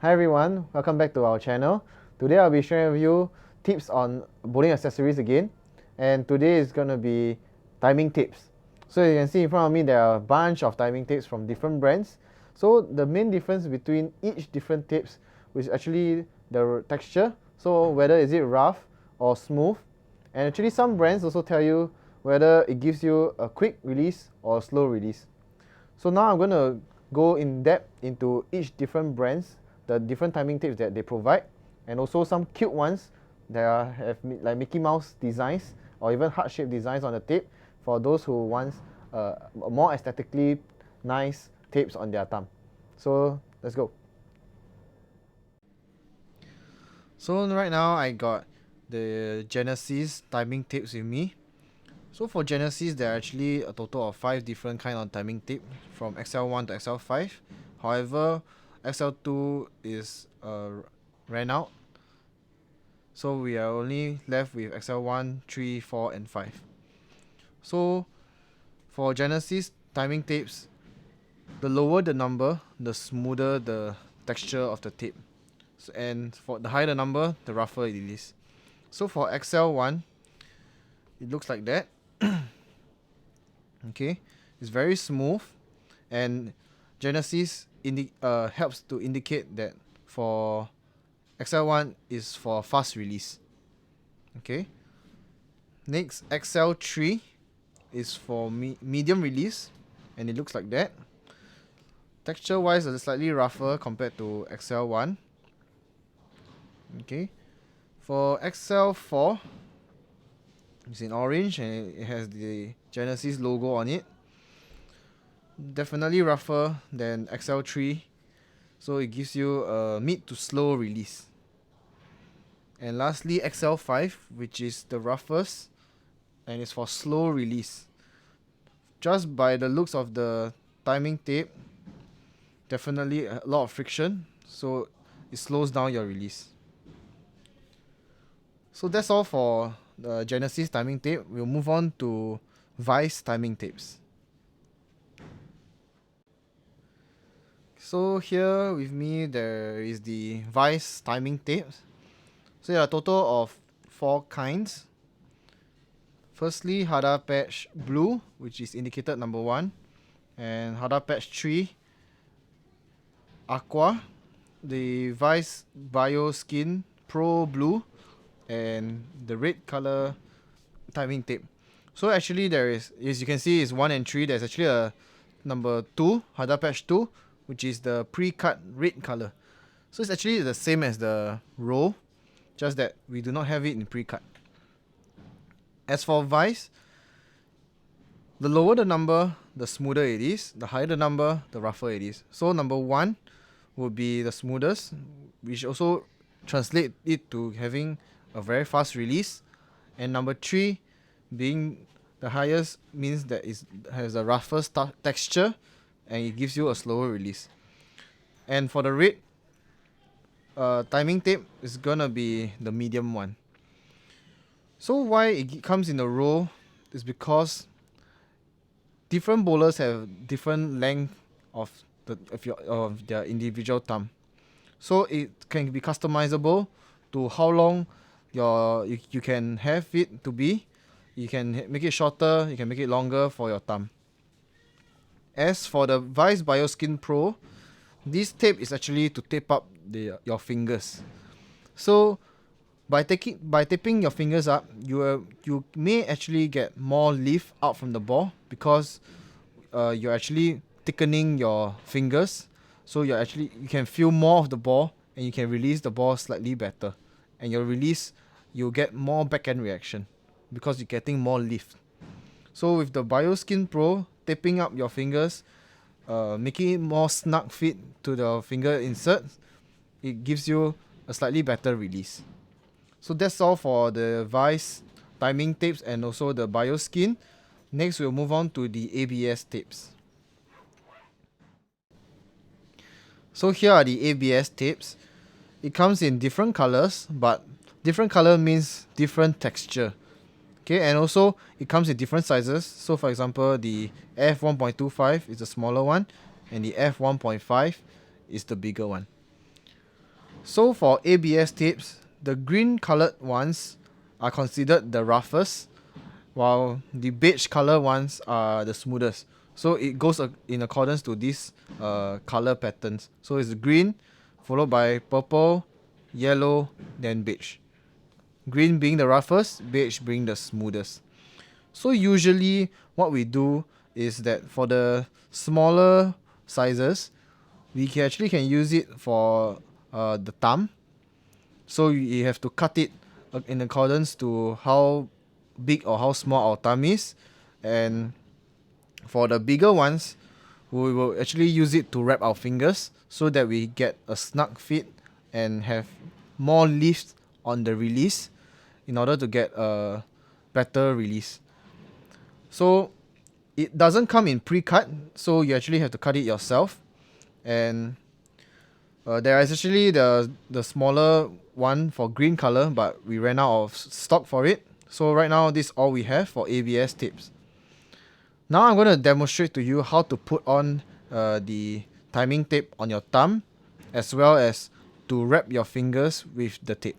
Hi everyone, welcome back to our channel. Today I'll be sharing with you tips on bowling accessories again, and today is going to be timing tips. So you can see in front of me there are a bunch of timing tips from different brands. So the main difference between each different tips is actually the texture, so whether is it rough or smooth, and actually some brands also tell you whether it gives you a quick release or a slow release. So now I'm going to go in depth into each different brands, the different timing tips that they provide, and also some cute ones that have like Mickey Mouse designs or even heart-shaped designs on the tape for those who want more aesthetically nice tapes on their thumb. So let's go. So right now I got the Genesis timing tapes with me. So for Genesis, there are actually a total of 5 different kind of timing tape from XL1 to XL5. However, XL2 is ran out, so we are only left with XL1, 3, 4, and 5. So for Genesis timing tapes, the lower the number, the smoother the texture of the tape. And for the higher the number, the rougher it is. So for XL1, it looks like that. Okay, it's very smooth, and Genesis helps to indicate that for XL1 is for fast release. Okay, next XL3 is for medium release, and it looks like that. Texture wise, it's slightly rougher compared to XL1. Okay, for XL4, it's in orange and it has the Genesis logo on it. Definitely rougher than XL3, so it gives you a mid to slow release. And lastly, XL5, which is the roughest and it's for slow release. Just by the looks of the timing tape, definitely a lot of friction, so it slows down your release. So that's all for the Genesis timing tape. We'll move on to Vice timing tapes. So here with me there is the Vice timing tapes. So there are a total of 4 kinds. Firstly, Hada Patch Blue, which is indicated number 1, and Hada Patch 3 Aqua, the Vice Bio Skin Pro Blue, and the red color timing tape. So actually there is, as you can see, is 1 and 3. There's actually a number 2, Hada Patch 2, which is the pre-cut red color. So it's actually the same as the roll, just that we do not have it in pre-cut. As for Vice, the lower the number, the smoother it is. The higher the number, the rougher it is. So number 1 would be the smoothest, which also translate it to having a very fast release. And number 3 being the highest means that it has a rougher texture and it gives you a slower release. And for the red timing tape, is gonna be the medium one. So why it comes in a row is because different bowlers have different length of their individual thumb. So it can be customizable to how long you can have it to be. You can make it shorter, you can make it longer for your thumb. As for the Vice Bioskin Pro, this tape is actually to tape up your fingers. So by taping your fingers up, you may actually get more lift out from the ball because you're actually thickening your fingers. So you can feel more of the ball and you can release the ball slightly better. And your release, you'll get more back-end reaction because you're getting more lift. So with the Bioskin Pro, taping up your fingers, making it more snug fit to the finger insert, it gives you a slightly better release. So that's all for the Vice timing tapes and also the Bioskin. Next, we'll move on to the ABS tapes. So here are the ABS tapes. It comes in different colors, but different color means different texture. Okay, and also it comes in different sizes. So for example, the F1.25 is the smaller one, and the F1.5 is the bigger one. So for ABS tapes, the green colored ones are considered the roughest, while the beige color ones are the smoothest. So it goes in accordance to these color patterns. So it's green, followed by purple, yellow, then beige. Green being the roughest, beige being the smoothest. So usually what we do is that for the smaller sizes, we can use it for the thumb. So you have to cut it in accordance to how big or how small our thumb is. And for the bigger ones, we will actually use it to wrap our fingers so that we get a snug fit and have more lift on the release in order to get a better release. So it doesn't come in pre-cut, so you actually have to cut it yourself. And there is actually the smaller one for green color, but we ran out of stock for it. So right now, this is all we have for ABS tapes. Now I'm going to demonstrate to you how to put on the timing tape on your thumb, as well as to wrap your fingers with the tape.